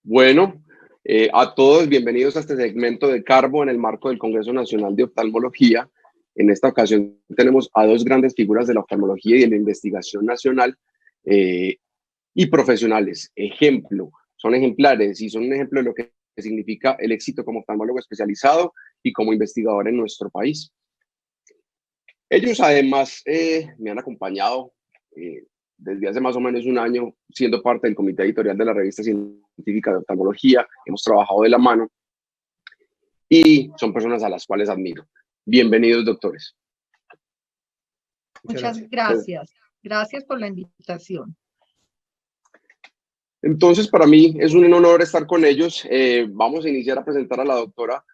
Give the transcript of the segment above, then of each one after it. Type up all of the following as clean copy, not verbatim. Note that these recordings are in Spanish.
Bueno, a todos bienvenidos a este segmento de Carbo en el marco del Congreso Nacional de Oftalmología. En esta ocasión tenemos a dos grandes figuras de la oftalmología y de la investigación nacional y profesionales. Son ejemplares y son un ejemplo de lo que significa el éxito como oftalmólogo especializado y como investigador en nuestro país. Ellos además me han acompañado desde hace más o menos un año, siendo parte del comité editorial de la revista científica de oftalmología. Hemos trabajado de la mano y son personas a las cuales admiro. Bienvenidos, doctores. Muchas gracias. Gracias por la invitación. Entonces, para mí es un honor estar con ellos. Vamos a iniciar a presentar a la doctora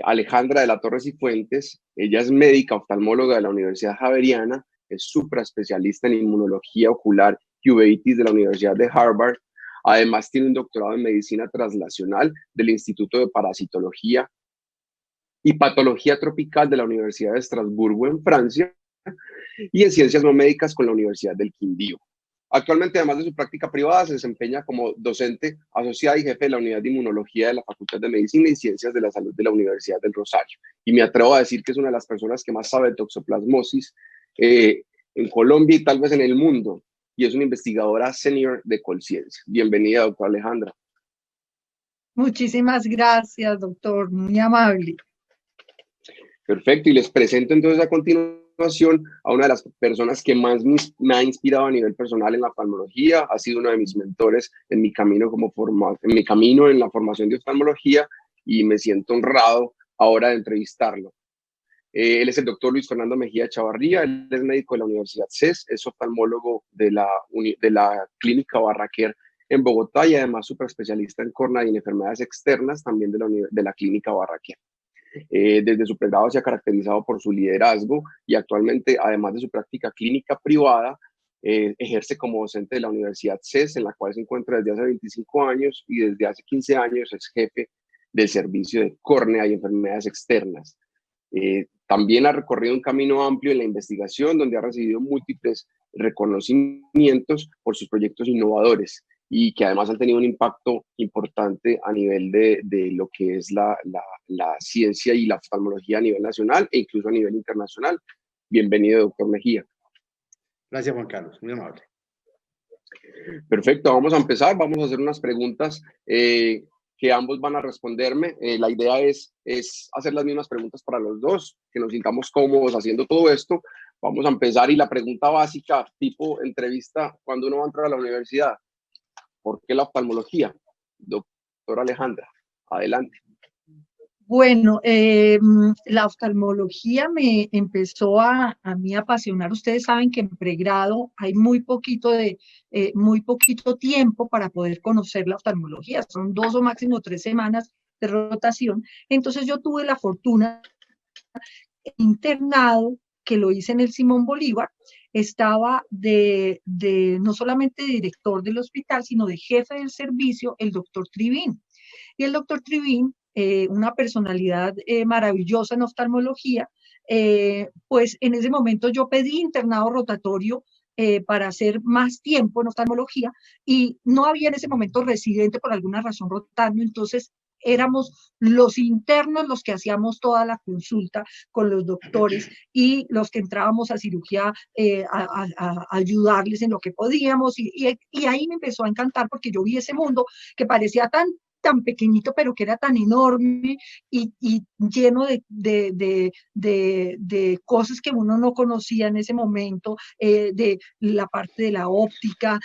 Alejandra de la Torre Cifuentes. Ella es médica oftalmóloga de la Universidad Javeriana, es supraespecialista en inmunología ocular y uveitis de la Universidad de Harvard. Además, tiene un doctorado en medicina translacional del Instituto de Parasitología y Patología Tropical de la Universidad de Estrasburgo en Francia y en Ciencias No Médicas con la Universidad del Quindío. Actualmente, además de su práctica privada, se desempeña como docente asociada y jefe de la Unidad de Inmunología de la Facultad de Medicina y Ciencias de la Salud de la Universidad del Rosario. Y me atrevo a decir que es una de las personas que más sabe de toxoplasmosis en Colombia y tal vez en el mundo. Y es una investigadora senior de Colciencia. Bienvenida, doctora Alejandra. Muchísimas gracias, doctor. Muy amable. Perfecto. Y les presento entonces a continuación a una de las personas que más me ha inspirado a nivel personal en la oftalmología. Ha sido uno de mis mentores en mi camino en la formación de oftalmología y me siento honrado ahora de entrevistarlo. Él es el doctor Luis Fernando Mejía Chavarría. Él es médico de la Universidad CES, es oftalmólogo de la Clínica Barraquer en Bogotá y además superespecialista en córnea y en enfermedades externas también de la Clínica Barraquer. Desde su pregrado se ha caracterizado por su liderazgo y actualmente, además de su práctica clínica privada, ejerce como docente de la Universidad CES, en la cual se encuentra desde hace 25 años y desde hace 15 años es jefe del servicio de córnea y enfermedades externas. También ha recorrido un camino amplio en la investigación, donde ha recibido múltiples reconocimientos por sus proyectos innovadores y que además han tenido un impacto importante a nivel de lo que es la ciencia y la oftalmología a nivel nacional e incluso a nivel internacional. Bienvenido, doctor Mejía. Gracias, Juan Carlos. Muy amable. Perfecto, vamos a empezar. Vamos a hacer unas preguntas que ambos van a responderme. La idea es hacer las mismas preguntas para los dos, que nos sintamos cómodos haciendo todo esto. Vamos a empezar y la pregunta básica, tipo entrevista, cuando uno va a entrar a la universidad, ¿por qué la oftalmología? Doctora Alejandra, adelante. Bueno, la oftalmología me empezó a mí apasionar. Ustedes saben que en pregrado hay muy poquito tiempo para poder conocer la oftalmología. Son 2 o máximo 3 semanas de rotación. Entonces yo tuve la fortuna, internado, que lo hice en el Simón Bolívar, estaba no solamente director del hospital, sino de jefe del servicio, el doctor Trivín. Y el doctor Trivín, una personalidad maravillosa en oftalmología, pues en ese momento yo pedí internado rotatorio para hacer más tiempo en oftalmología y no había en ese momento residente por alguna razón rotando, entonces éramos los internos los que hacíamos toda la consulta con los doctores y los que entrábamos a cirugía a ayudarles en lo que podíamos y ahí me empezó a encantar porque yo vi ese mundo que parecía tan pequeñito, pero que era tan enorme y lleno de cosas que uno no conocía en ese momento, de la parte de la óptica,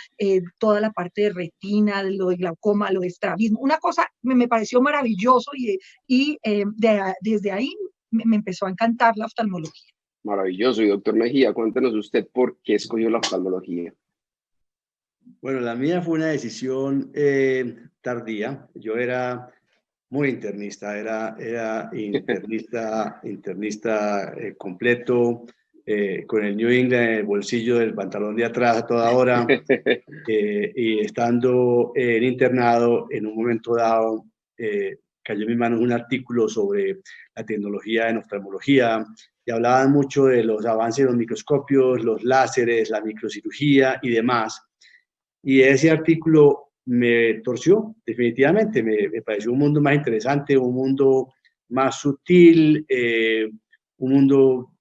toda la parte de retina, de lo de glaucoma, lo de estrabismo. Una cosa me pareció maravilloso y desde ahí me empezó a encantar la oftalmología. Maravilloso. Y doctor Mejía, cuéntenos usted por qué escogió la oftalmología. Bueno, la mía fue una decisión tardía. Yo era muy internista, era internista completo, con el New England en el bolsillo del pantalón de atrás a toda hora, y estando en internado, en un momento dado, cayó en mis manos un artículo sobre la tecnología en oftalmología, y hablaban mucho de los avances de los microscopios, los láseres, la microcirugía y demás. Y ese artículo me torció, definitivamente. Me pareció un mundo más interesante, un mundo más sutil, un mundo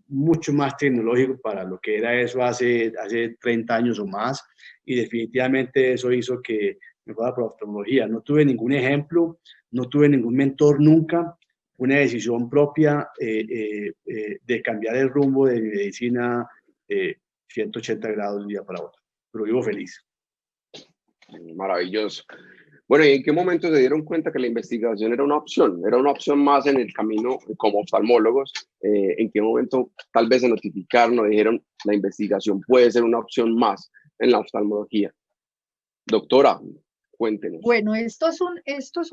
mucho más tecnológico para lo que era eso hace 30 años o más, y definitivamente eso hizo que me fuera por la oftalmología. No tuve ningún ejemplo, no tuve ningún mentor nunca, una decisión propia de cambiar el rumbo de mi medicina 180 grados de un día para otro, pero vivo feliz. Maravilloso. Bueno, ¿y en qué momento se dieron cuenta que la investigación era una opción? Era una opción más en el camino como oftalmólogos. ¿En qué momento tal vez se notificaron o dijeron la investigación puede ser una opción más en la oftalmología? Doctora, cuéntenos. Bueno, esto es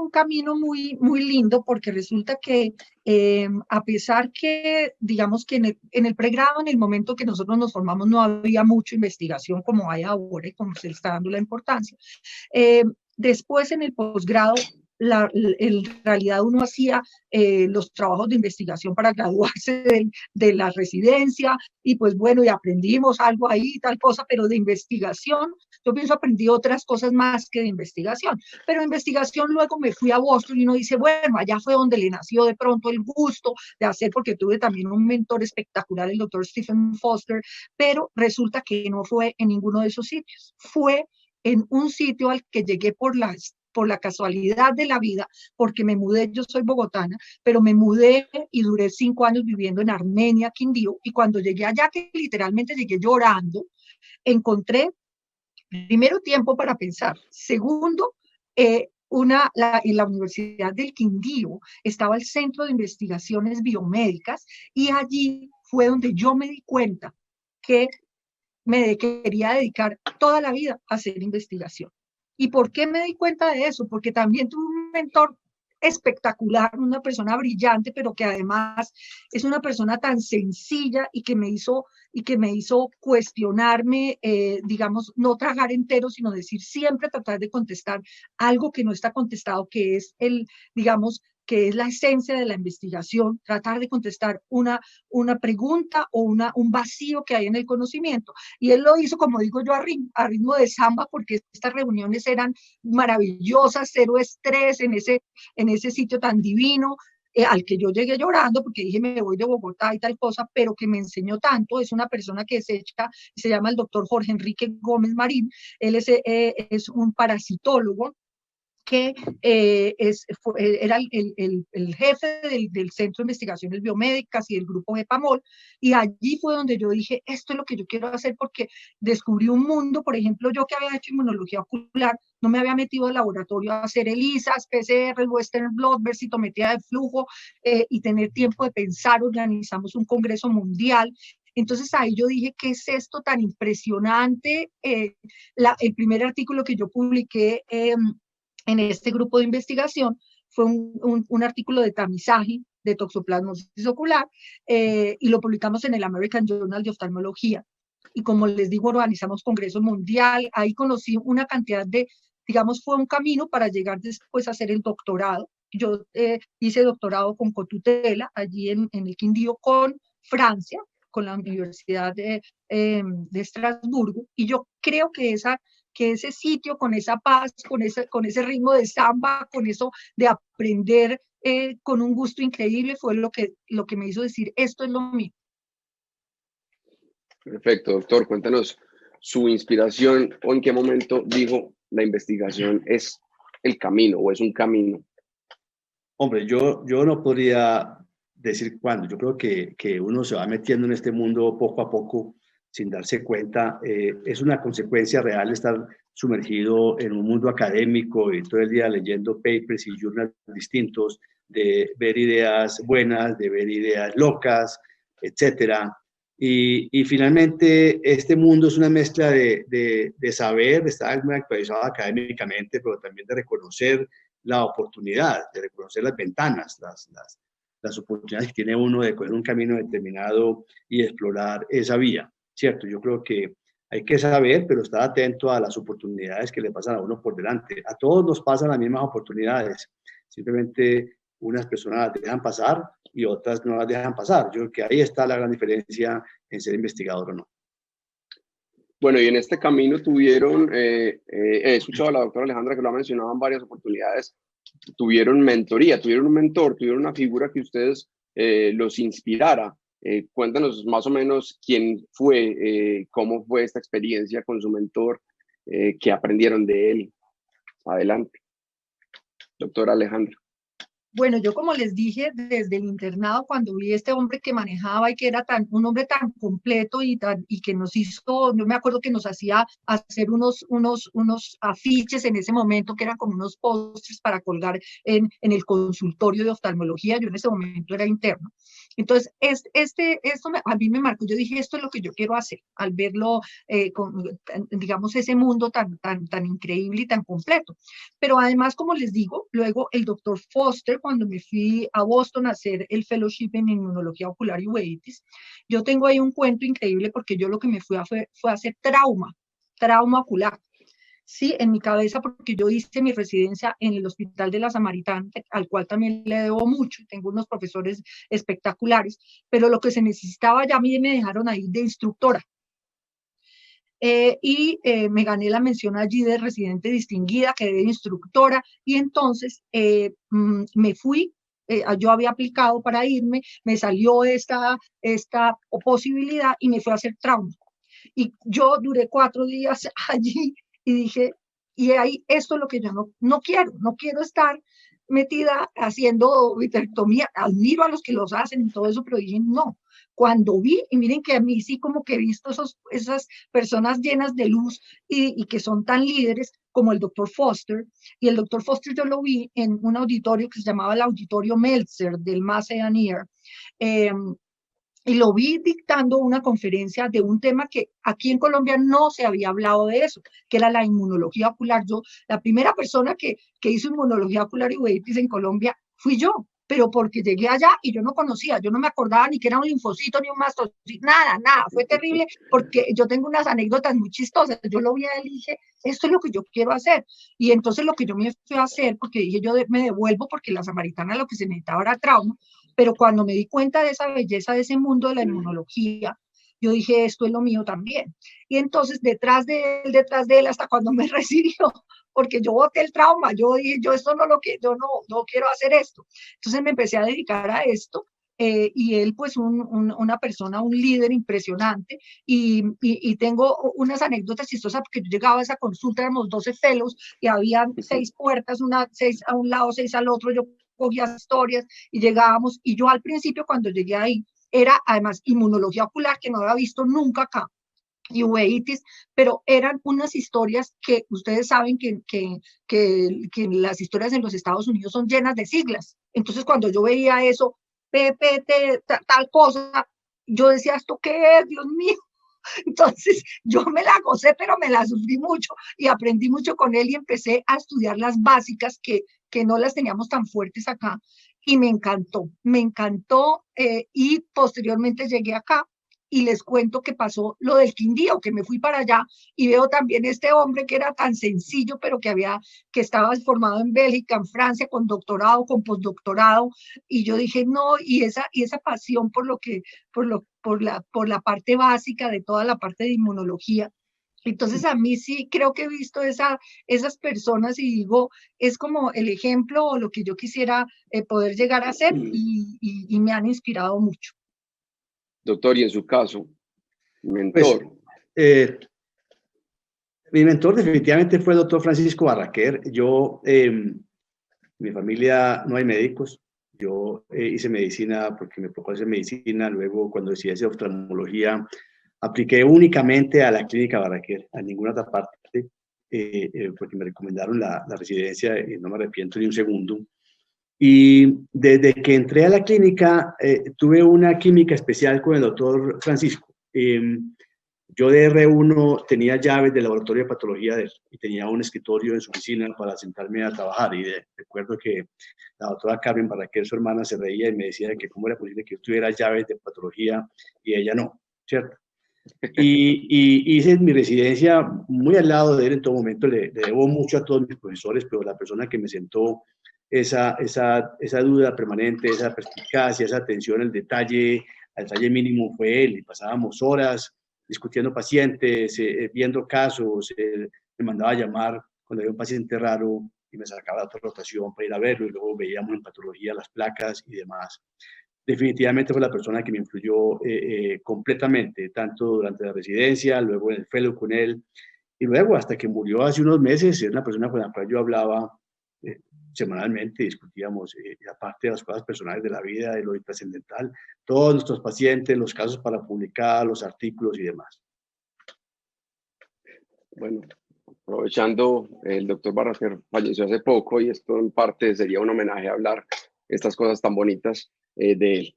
un camino muy lindo porque resulta que a pesar que, digamos que en el pregrado, en el momento que nosotros nos formamos, no había mucha investigación como hay ahora y como se le está dando la importancia. Después en el posgrado, en realidad uno hacía los trabajos de investigación para graduarse de la residencia y pues bueno, y aprendimos algo ahí, tal cosa, pero de investigación, yo pienso aprendí otras cosas más que de investigación, pero de investigación luego me fui a Boston y uno dice, bueno, allá fue donde le nació de pronto el gusto de hacer, porque tuve también un mentor espectacular, el doctor Stephen Foster, pero resulta que no fue en ninguno de esos sitios, fue en un sitio al que llegué por la casualidad de la vida, porque me mudé, yo soy bogotana, pero me mudé y duré 5 años viviendo en Armenia, Quindío, y cuando llegué allá, que literalmente llegué llorando, encontré, primero, tiempo para pensar, segundo, en la Universidad del Quindío estaba el Centro de Investigaciones Biomédicas, y allí fue donde yo me di cuenta que me quería dedicar toda la vida a hacer investigación. ¿Y por qué me di cuenta de eso? Porque también tuve un mentor espectacular, una persona brillante, pero que además es una persona tan sencilla y que me hizo cuestionarme, digamos, no tragar entero, sino decir siempre tratar de contestar algo que no está contestado, que es digamos, que es la esencia de la investigación, tratar de contestar una pregunta o un vacío que hay en el conocimiento. Y él lo hizo, como digo yo, a ritmo de samba, porque estas reuniones eran maravillosas, cero estrés en ese sitio tan divino, al que yo llegué llorando porque dije me voy de Bogotá y tal cosa, pero que me enseñó tanto. Es una persona que se llama el doctor Jorge Enrique Gómez Marín. Él es un parasitólogo que era el jefe del Centro de Investigaciones Biomédicas y del grupo GEPAMOL, y allí fue donde yo dije, esto es lo que yo quiero hacer, porque descubrí un mundo. Por ejemplo, yo que había hecho inmunología ocular, no me había metido al laboratorio a hacer ELISAs, PCR, Western Blot, ver citometría de flujo, y tener tiempo de pensar. Organizamos un congreso mundial. Entonces ahí yo dije, ¿qué es esto tan impresionante? El primer artículo que yo publiqué en este grupo de investigación fue un artículo de tamizaje de toxoplasmosis ocular, y lo publicamos en el American Journal de Oftalmología. Y como les digo, organizamos congreso mundial. Ahí conocí una cantidad digamos, fue un camino para llegar después a hacer el doctorado. Yo hice doctorado con cotutela allí en el Quindío con Francia, con la Universidad de Estrasburgo, y yo creo que ese sitio, con esa paz, con ese ritmo de samba, con eso de aprender con un gusto increíble, fue lo que me hizo decir, esto es lo mío. Perfecto, doctor. Cuéntanos su inspiración o en qué momento dijo la investigación es el camino o es un camino. Hombre, yo no podría decir cuándo. Yo creo que uno se va metiendo en este mundo poco a poco sin darse cuenta. Es una consecuencia real estar sumergido en un mundo académico y todo el día leyendo papers y journals distintos, de ver ideas buenas, de ver ideas locas, etcétera. Y finalmente este mundo es una mezcla de saber, de estar muy actualizado académicamente, pero también de reconocer la oportunidad, de reconocer las ventanas, las oportunidades que tiene uno de coger un camino determinado y explorar esa vía, ¿cierto? Yo creo que hay que saber, pero estar atento a las oportunidades que le pasan a uno por delante. A todos nos pasan las mismas oportunidades, simplemente unas personas las dejan pasar y otras no las dejan pasar. Yo creo que ahí está la gran diferencia en ser investigador o no. Bueno, y en este camino tuvieron, he escuchado a la doctora Alejandra que lo ha mencionado en varias oportunidades, tuvieron mentoría, tuvieron un mentor, tuvieron una figura que ustedes los inspirara. Cuéntanos más o menos quién fue, cómo fue esta experiencia con su mentor, qué aprendieron de él. Adelante, doctora Alejandra. Bueno, yo como les dije, desde el internado, cuando vi a este hombre que manejaba y que era un hombre tan completo y que nos hizo, yo me acuerdo que nos hacía hacer unos afiches en ese momento, que eran como unos pósters para colgar en el consultorio de oftalmología. Yo en ese momento era interno. Entonces, esto a mí me marcó. Yo dije, esto es lo que yo quiero hacer, al verlo, digamos, ese mundo tan increíble y tan completo. Pero además, como les digo, luego el doctor Foster, cuando me fui a Boston a hacer el fellowship en inmunología ocular y uveitis, yo tengo ahí un cuento increíble porque yo lo que me fui fue a hacer trauma ocular. Sí, en mi cabeza, porque yo hice mi residencia en el Hospital de la Samaritana, al cual también le debo mucho, tengo unos profesores espectaculares, pero lo que se necesitaba ya a mí me dejaron ahí de instructora. Me gané la mención allí de residente distinguida, quedé de instructora, y entonces me fui. Yo había aplicado para irme, me salió esta posibilidad y me fui a hacer trauma. Y yo duré 4 días allí y dije, y ahí esto es lo que yo no quiero estar metida haciendo vitrectomía. Admiro a los que los hacen y todo eso, pero dije, no. Cuando vi, y miren que a mí sí como que he visto esas personas llenas de luz y que son tan líderes como el doctor Foster, y el doctor Foster yo lo vi en un auditorio que se llamaba el Auditorio Meltzer del Mass Eye and Ear, y lo vi dictando una conferencia de un tema que aquí en Colombia no se había hablado de eso, que era la inmunología ocular. Yo, la primera persona que hizo inmunología ocular y uveitis en Colombia fui yo, pero porque llegué allá y yo no conocía, yo no me acordaba ni que era un linfocito ni un mastocito, nada, fue terrible porque yo tengo unas anécdotas muy chistosas. Yo lo vi a él y dije, esto es lo que yo quiero hacer. Y entonces lo que yo me fui a hacer, porque dije yo me devuelvo porque la Samaritana lo que se necesitaba era trauma, pero cuando me di cuenta de esa belleza de ese mundo de la inmunología, yo dije, esto es lo mío también. Y entonces detrás de él, hasta cuando me recibió, porque yo boté el trauma, yo dije, yo esto no lo que, yo no quiero hacer esto. Entonces me empecé a dedicar a esto. Y él, pues, una persona, un líder impresionante, y tengo unas anécdotas chistosas, porque yo llegaba a esa consulta, éramos 12 fellows, y había 6 puertas, 6 a un lado, 6 al otro, yo cogía historias, y llegábamos, y yo al principio, cuando llegué ahí, era además inmunología ocular, que no había visto nunca acá, y uveitis, pero eran unas historias que ustedes saben que las historias en los Estados Unidos son llenas de siglas. Entonces, cuando yo veía eso, PPT, tal cosa, yo decía, ¿esto qué es? Dios mío. Entonces, yo me la gocé, pero me la sufrí mucho y aprendí mucho con él y empecé a estudiar las básicas que no las teníamos tan fuertes acá. Y me encantó, y posteriormente llegué acá y les cuento que pasó lo del Quindío, que me fui para allá y veo también este hombre que era tan sencillo, pero que estaba formado en Bélgica, en Francia, con doctorado, con postdoctorado, y yo dije, no, y esa pasión por la parte básica de toda la parte de inmunología. Entonces a mí sí creo que he visto esas personas y digo, es como el ejemplo o lo que yo quisiera poder llegar a ser, y me han inspirado mucho. Doctor, y en su caso, Pues, mentor. Mi mentor definitivamente fue el doctor Francisco Barraquer. Yo, mi familia no hay médicos. Yo hice medicina porque me tocó hacer medicina. Luego, cuando decidí hacer oftalmología, apliqué únicamente a la clínica Barraquer, a ninguna otra parte, porque me recomendaron la residencia y no me arrepiento ni un segundo. Y desde que entré a la clínica, tuve una química especial con el doctor Francisco. Yo de R1 tenía llaves del laboratorio de patología de él y tenía un escritorio en su oficina para sentarme a trabajar. Y recuerdo que la doctora Carmen Barraquer, su hermana, se reía y me decía que cómo era posible que yo tuviera llaves de patología y ella no, ¿cierto? Y hice mi residencia muy al lado de él en todo momento. Le debo mucho a todos mis profesores, pero la persona que me sentó esa duda permanente, esa perspicacia, esa atención al detalle mínimo fue él. Y pasábamos horas discutiendo pacientes, viendo casos, me mandaba a llamar cuando había un paciente raro y me sacaba otra rotación para ir a verlo y luego veíamos en patología las placas y demás. Definitivamente fue la persona que me influyó completamente, tanto durante la residencia, luego en el fellow con él, y luego hasta que murió hace unos meses, es una persona con la cual yo hablaba semanalmente, discutíamos, aparte de las cosas personales de la vida, de lo trascendental, todos nuestros pacientes, los casos para publicar, los artículos y demás. Bueno, aprovechando, el doctor Barrasquer falleció hace poco y esto en parte sería un homenaje a hablar estas cosas tan bonitas de él.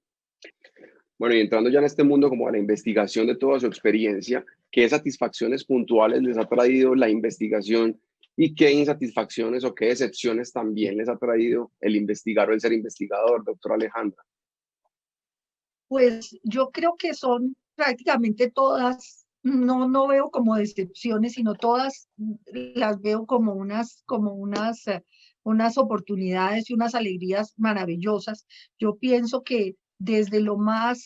Bueno, y entrando ya en este mundo como a la investigación de toda su experiencia, ¿qué satisfacciones puntuales les ha traído la investigación y qué insatisfacciones o qué decepciones también les ha traído el investigar o el ser investigador, doctora Alejandra? Pues yo creo que son prácticamente todas, no veo como decepciones, sino todas las veo como unas oportunidades y unas alegrías maravillosas. Yo pienso que desde lo más,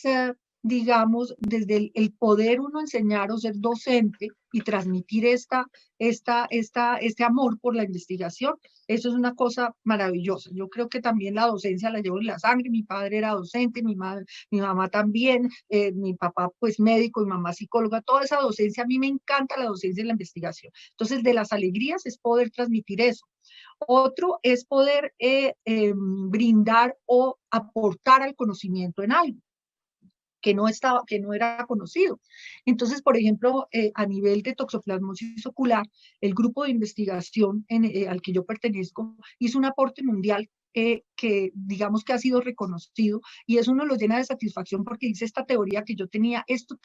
digamos, desde el poder uno enseñar o ser docente y transmitir este amor por la investigación, eso es una cosa maravillosa. Yo creo que también la docencia la llevo en la sangre. Mi padre era docente, mi mamá también, mi papá pues médico, mi mamá psicóloga, toda esa docencia, a mí me encanta la docencia y la investigación. Entonces, de las alegrías es poder transmitir eso. Otro es poder brindar o aportar al conocimiento en algo que no era conocido. Entonces, por ejemplo, a nivel de toxoplasmosis ocular, el grupo de investigación al que yo pertenezco hizo un aporte mundial que digamos que ha sido reconocido, y eso uno lo llena de satisfacción porque dice: esta teoría que yo tenía, esto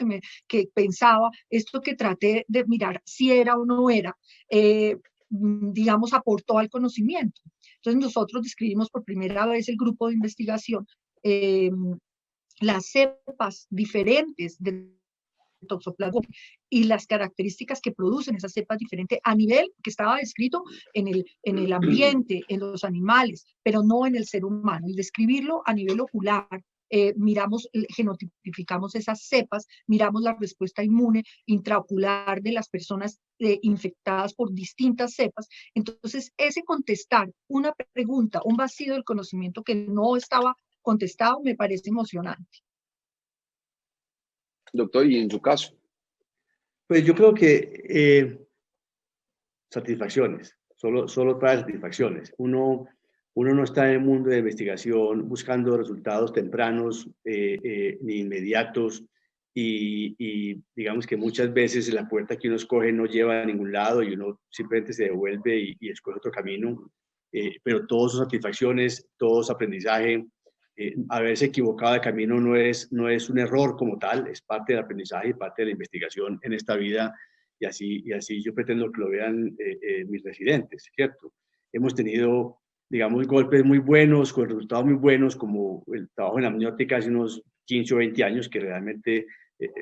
que pensaba, esto que traté de mirar si era o no era, digamos, aportó al conocimiento. Entonces nosotros describimos por primera vez el grupo de investigación, las cepas diferentes de toxoplasma y las características que producen esas cepas diferentes a nivel que estaba descrito en el ambiente, en los animales, pero no en el ser humano. Y describirlo a nivel ocular, miramos, genotipificamos esas cepas, miramos la respuesta inmune intraocular de las personas infectadas por distintas cepas. Entonces, ese contestar una pregunta, un vacío del conocimiento que no estaba contestado, me parece emocionante. Doctor, ¿y en su caso? Pues yo creo que satisfacciones, solo trae satisfacciones. Uno no está en el mundo de investigación buscando resultados tempranos ni inmediatos, y digamos que muchas veces la puerta que uno escoge no lleva a ningún lado y uno simplemente se devuelve y escoge otro camino, pero todos son satisfacciones, todos aprendizaje. Haberse equivocado de camino no es un error como tal, es parte del aprendizaje y parte de la investigación en esta vida, y así yo pretendo que lo vean mis residentes, ¿cierto? Hemos tenido, digamos, golpes muy buenos, con resultados muy buenos, como el trabajo en la amniótica hace unos 15 o 20 años, que realmente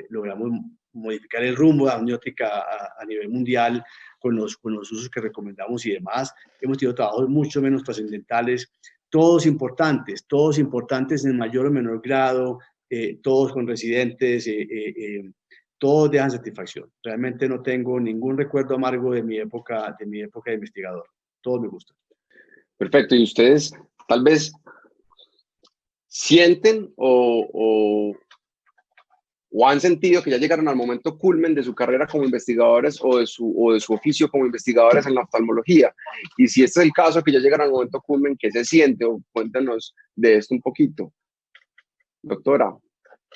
logramos modificar el rumbo de la amniótica a nivel mundial con los usos que recomendamos y demás. Hemos tenido trabajos mucho menos trascendentales, todos importantes en mayor o menor grado, todos con residentes, todos dejan satisfacción. Realmente no tengo ningún recuerdo amargo de mi época de investigador. Todos me gustan. Perfecto. ¿Y ustedes tal vez sienten o han sentido que ya llegaron al momento culmen de su carrera como investigadores o de su oficio como investigadores en la oftalmología? Y si este es el caso, que ya llegaron al momento culmen, ¿qué se siente? O cuéntanos de esto un poquito, doctora.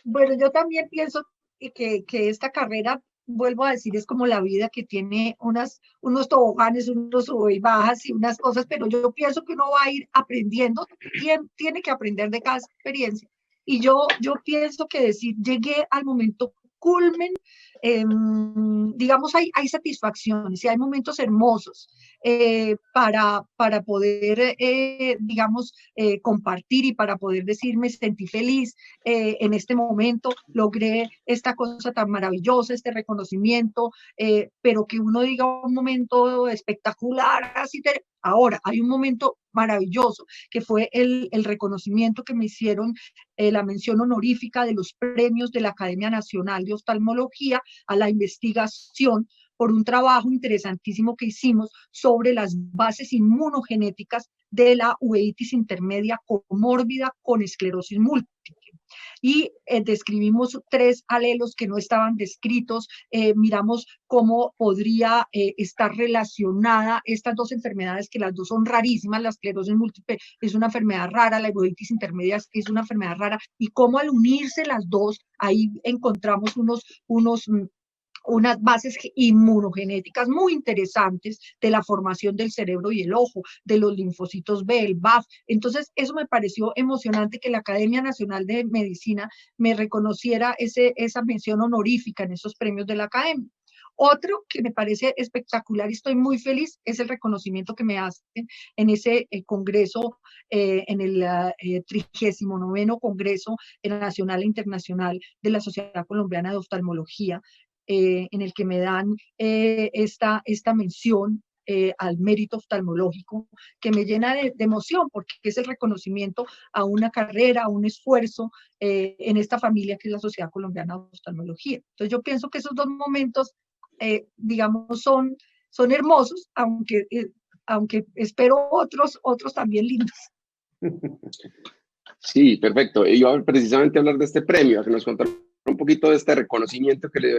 Bueno, yo también pienso que esta carrera, vuelvo a decir, es como la vida, que tiene unos toboganes, unos sub y bajas y unas cosas, pero yo pienso que uno va a ir aprendiendo, tiene que aprender de cada experiencia. Y yo pienso que decir, llegué al momento culmen, digamos, hay satisfacciones y hay momentos hermosos para poder, digamos, compartir, y para poder decir: me sentí feliz en este momento, logré esta cosa tan maravillosa, este reconocimiento, pero que uno diga un momento espectacular, así. Ahora, hay un momento maravilloso, que fue el reconocimiento que me hicieron, la mención honorífica de los premios de la Academia Nacional de Oftalmología a la investigación por un trabajo interesantísimo que hicimos sobre las bases inmunogenéticas de la uveitis intermedia comórbida con esclerosis múltiple. Y describimos 3 alelos que no estaban descritos, miramos cómo podría estar relacionada estas 2 enfermedades, que las 2 son rarísimas. La esclerosis múltiple es una enfermedad rara, la uveitis intermedia es una enfermedad rara, y cómo al unirse las 2, ahí encontramos unas bases inmunogenéticas muy interesantes de la formación del cerebro y el ojo, de los linfocitos B, el BAF. Entonces, eso me pareció emocionante, que la Academia Nacional de Medicina me reconociera esa mención honorífica en esos premios de la Academia. Otro que me parece espectacular y estoy muy feliz es el reconocimiento que me hacen en ese congreso, en el 39º Congreso Nacional e Internacional de la Sociedad Colombiana de Oftalmología, en el que me dan esta mención al mérito oftalmológico, que me llena de emoción, porque es el reconocimiento a una carrera, a un esfuerzo en esta familia que es la Sociedad Colombiana de Oftalmología. Entonces yo pienso que esos 2 momentos, digamos, son hermosos, aunque espero otros también lindos. Sí, perfecto. Iba precisamente a hablar de este premio, a que nos contara un poquito de este reconocimiento que le dio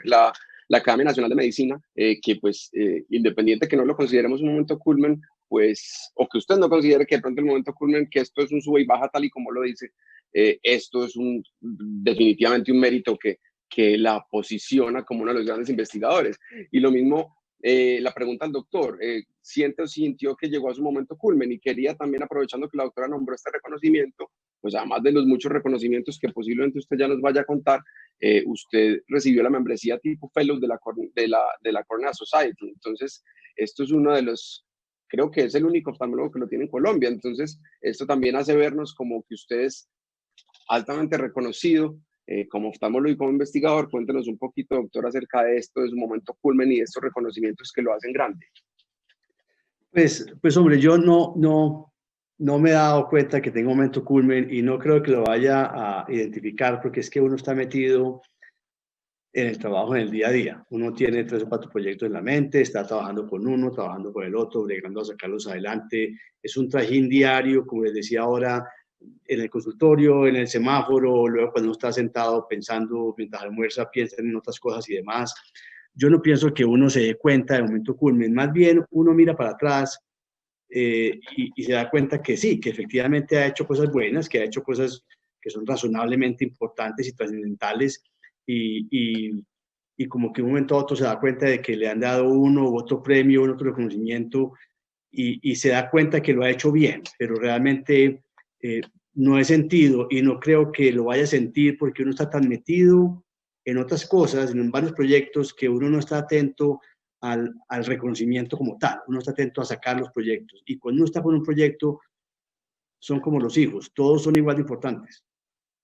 la Academia Nacional de Medicina, que pues independiente que no lo consideremos un momento culmen, pues, o que usted no considere que de pronto el momento culmen, que esto es un sube y baja tal y como lo dice, esto es definitivamente un mérito que la posiciona como uno de los grandes investigadores. Y lo mismo, la pregunta al doctor, ¿siente o sintió que llegó a su momento culmen? Y quería también, aprovechando que la doctora nombró este reconocimiento, pues además de los muchos reconocimientos que posiblemente usted ya nos vaya a contar, usted recibió la membresía tipo Fellow de la Cornea Society. Entonces, esto es uno de los, creo que es el único oftalmólogo que lo tiene en Colombia. Entonces, esto también hace vernos como que usted es altamente reconocido como oftalmólogo y como investigador. Cuéntenos un poquito, doctor, acerca de esto, de su momento culmen y de estos reconocimientos que lo hacen grande. Pues hombre, yo no me he dado cuenta que tengo un momento culmen y no creo que lo vaya a identificar, porque es que uno está metido en el trabajo en el día a día. Uno tiene 3 o 4 proyectos en la mente, está trabajando con uno, trabajando con el otro, llegando a sacarlos adelante. Es un trajín diario, como les decía ahora, en el consultorio, en el semáforo, luego cuando uno está sentado pensando, mientras almuerza, piensa en otras cosas y demás. Yo no pienso que uno se dé cuenta del momento culmen, más bien uno mira para atrás y se da cuenta que sí, que efectivamente ha hecho cosas buenas, que ha hecho cosas que son razonablemente importantes y trascendentales, y como que un momento a otro se da cuenta de que le han dado uno u otro premio, un otro reconocimiento, y se da cuenta que lo ha hecho bien, pero realmente no he sentido y no creo que lo vaya a sentir, porque uno está tan metido en otras cosas, en varios proyectos, que uno no está atento al reconocimiento como tal, uno está atento a sacar los proyectos. Y cuando uno está con un proyecto, son como los hijos, todos son igual de importantes.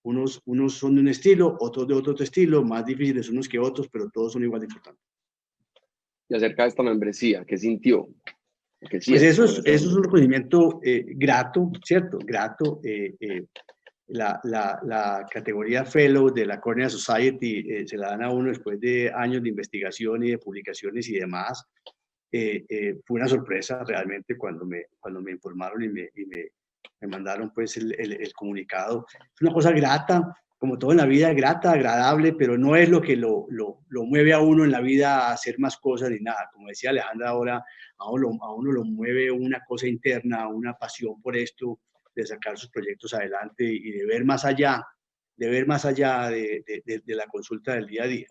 Unos son de un estilo, otros de otro estilo, más difíciles unos que otros, pero todos son igual de importantes. Y acerca de esta membresía, ¿qué sintió? ¿Qué Pues siente? eso es un reconocimiento grato, ¿cierto? Grato. La categoría Fellow de la Cornea Society se la dan a uno después de años de investigación y de publicaciones y demás. Fue una sorpresa realmente cuando me informaron y me mandaron pues el comunicado. Es una cosa grata, como todo en la vida, grata, agradable, pero no es lo que lo mueve a uno en la vida a hacer más cosas ni nada. Como decía Alejandra ahora, a uno lo mueve una cosa interna, una pasión por esto, de sacar sus proyectos adelante y de ver más allá, de la consulta del día a día.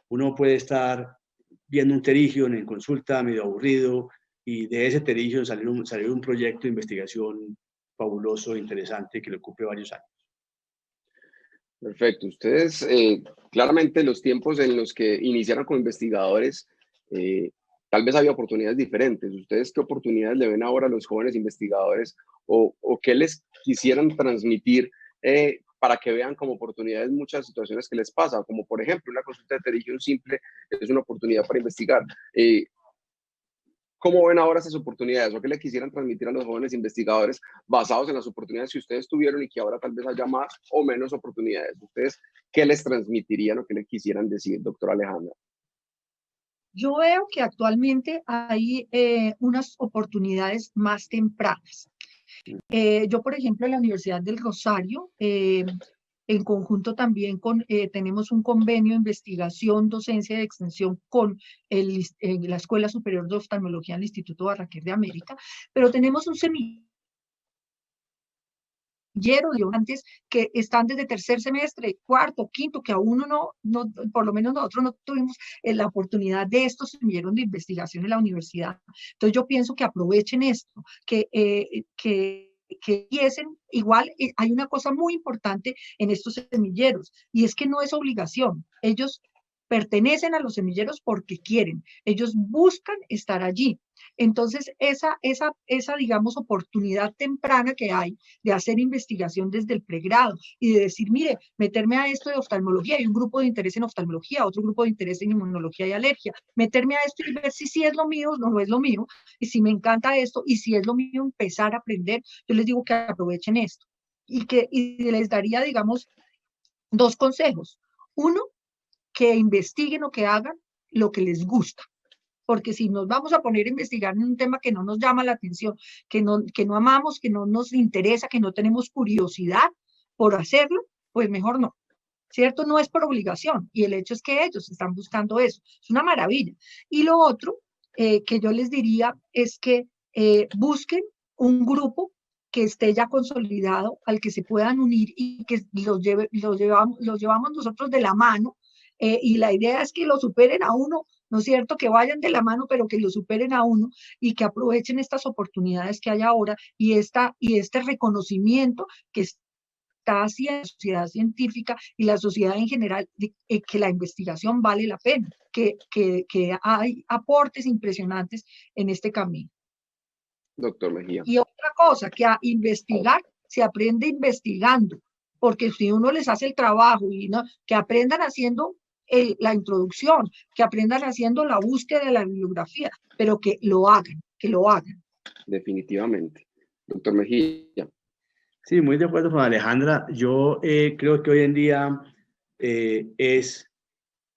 Uno puede estar viendo un terigio en consulta medio aburrido, y de ese terigio salir un proyecto de investigación fabuloso, interesante, que le ocupe varios años. Perfecto. Ustedes, claramente los tiempos en los que iniciaron como investigadores, tal vez había oportunidades diferentes. ¿Ustedes qué oportunidades le ven ahora a los jóvenes investigadores o qué les quisieran transmitir para que vean como oportunidades muchas situaciones que les pasa? Como por ejemplo, una consulta de pterigión simple es una oportunidad para investigar. ¿Cómo ven ahora esas oportunidades? ¿O qué le quisieran transmitir a los jóvenes investigadores basados en las oportunidades que ustedes tuvieron y que ahora tal vez haya más o menos oportunidades? ¿Ustedes qué les transmitirían o qué le quisieran decir, doctora Alejandra? Yo veo que actualmente hay unas oportunidades más tempranas. Yo, por ejemplo, en la Universidad del Rosario, en conjunto también tenemos un convenio de investigación, docencia de extensión con la Escuela Superior de Oftalmología del Instituto Barraquer de América, pero tenemos un semillero de antes que están desde tercer semestre, cuarto, quinto, que aún no, por lo menos nosotros no tuvimos la oportunidad de estos semilleros de investigación en la universidad. Entonces yo pienso que aprovechen esto, que empiecen. Igual hay una cosa muy importante en estos semilleros, y es que no es obligación. Ellos pertenecen a los semilleros porque quieren, ellos buscan estar allí. Entonces, digamos, oportunidad temprana que hay de hacer investigación desde el pregrado y de decir, mire, meterme a esto de oftalmología, hay un grupo de interés en oftalmología, otro grupo de interés en inmunología y alergia, meterme a esto y ver si es lo mío o no es lo mío, y si me encanta esto, y si es lo mío, empezar a aprender. Yo les digo que aprovechen esto y les daría, digamos, dos consejos. Uno, que investiguen o que hagan lo que les gusta. Porque si nos vamos a poner a investigar en un tema que no nos llama la atención, que no amamos, que no nos interesa, que no tenemos curiosidad por hacerlo, pues mejor no, ¿cierto? No es por obligación, y el hecho es que ellos están buscando eso. Es una maravilla. Y lo otro que yo les diría es que busquen un grupo que esté ya consolidado, al que se puedan unir y que los llevamos nosotros de la mano, y la idea es que lo superen a uno, ¿no es cierto? Que vayan de la mano, pero que lo superen a uno y que aprovechen estas oportunidades que hay ahora y este reconocimiento que está haciendo la sociedad científica y la sociedad en general, que la investigación vale la pena, que hay aportes impresionantes en este camino. Doctor Mejía. Y otra cosa, que a investigar se aprende investigando, porque si uno les hace el trabajo, y no, que aprendan haciendo la introducción, que aprendan haciendo la búsqueda de la bibliografía, pero que lo hagan, que lo hagan. Definitivamente. Doctor Mejía. Sí, muy de acuerdo con Alejandra. Yo creo que hoy en día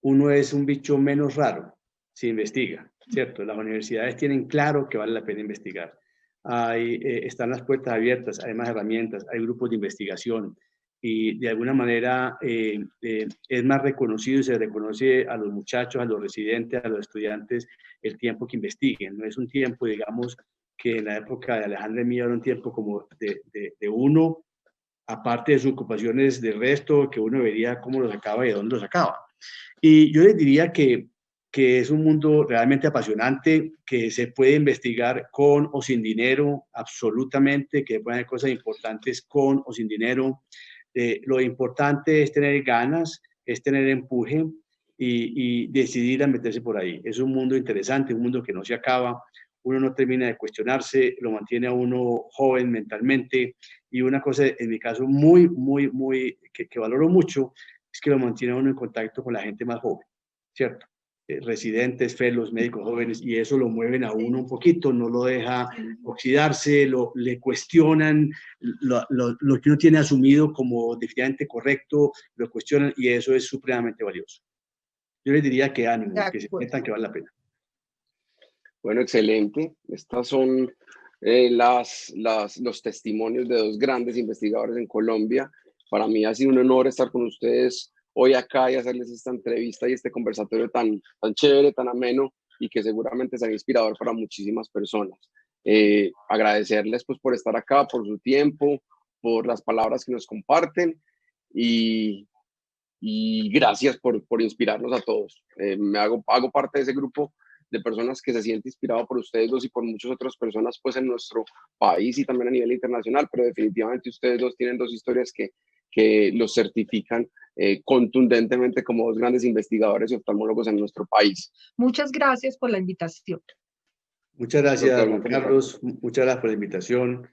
uno es un bicho menos raro si investiga, ¿cierto? Las universidades tienen claro que vale la pena investigar. Están las puertas abiertas, hay más herramientas, hay grupos de investigación y de alguna manera es más reconocido y se reconoce a los muchachos, a los residentes, a los estudiantes el tiempo que investiguen. No es un tiempo, digamos, que en la época de Alejandra y mía era un tiempo como de uno, aparte de sus ocupaciones del resto, que uno vería cómo lo sacaba y de dónde lo sacaba. Y yo les diría que es un mundo realmente apasionante, que se puede investigar con o sin dinero, absolutamente, que pueden haber cosas importantes con o sin dinero. Lo importante es tener ganas, es tener empuje y decidir a meterse por ahí. Es un mundo interesante, un mundo que no se acaba. Uno no termina de cuestionarse, lo mantiene a uno joven mentalmente. Y una cosa, en mi caso, que valoro mucho, es que lo mantiene a uno en contacto con la gente más joven, ¿cierto? Residentes, fellows, médicos jóvenes, y eso lo mueven a uno un poquito, no lo deja oxidarse, le cuestionan lo que uno tiene asumido como definitivamente correcto, lo cuestionan, y eso es supremamente valioso. Yo les diría que ánimo, que se metan, que vale la pena. Bueno, excelente. Estas son los testimonios de dos grandes investigadores en Colombia. Para mí ha sido un honor estar con ustedes hoy acá y hacerles esta entrevista y este conversatorio tan chévere, tan ameno y que seguramente será inspirador para muchísimas personas. Agradecerles pues por estar acá, por su tiempo, por las palabras que nos comparten y gracias por inspirarnos a todos. Hago parte de ese grupo de personas que se siente inspirado por ustedes dos y por muchas otras personas pues en nuestro país y también a nivel internacional, pero definitivamente ustedes dos tienen dos historias que los certifican contundentemente como dos grandes investigadores y oftalmólogos en nuestro país. Muchas gracias por la invitación. Muchas gracias, Juan Carlos. Muchas gracias por la invitación,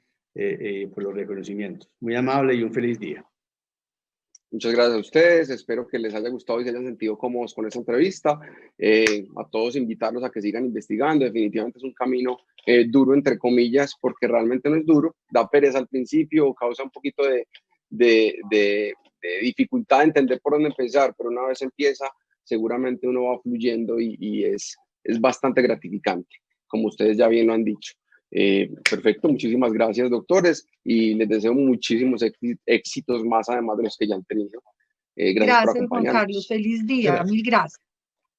por los reconocimientos. Muy amable y un feliz día. Muchas gracias a ustedes, espero que les haya gustado y se hayan sentido cómodos con esta entrevista. A todos invitarlos a que sigan investigando, definitivamente es un camino duro, entre comillas, porque realmente no es duro, da pereza al principio, causa un poquito de dificultad de entender por dónde empezar, pero una vez empieza, seguramente uno va fluyendo y es bastante gratificante, como ustedes ya bien lo han dicho. Perfecto, muchísimas gracias, doctores, y les deseo muchísimos éxitos más, además de los que ya han tenido. Gracias por Gracias, Juan acompañarnos. Carlos. Feliz día. Mil gracias.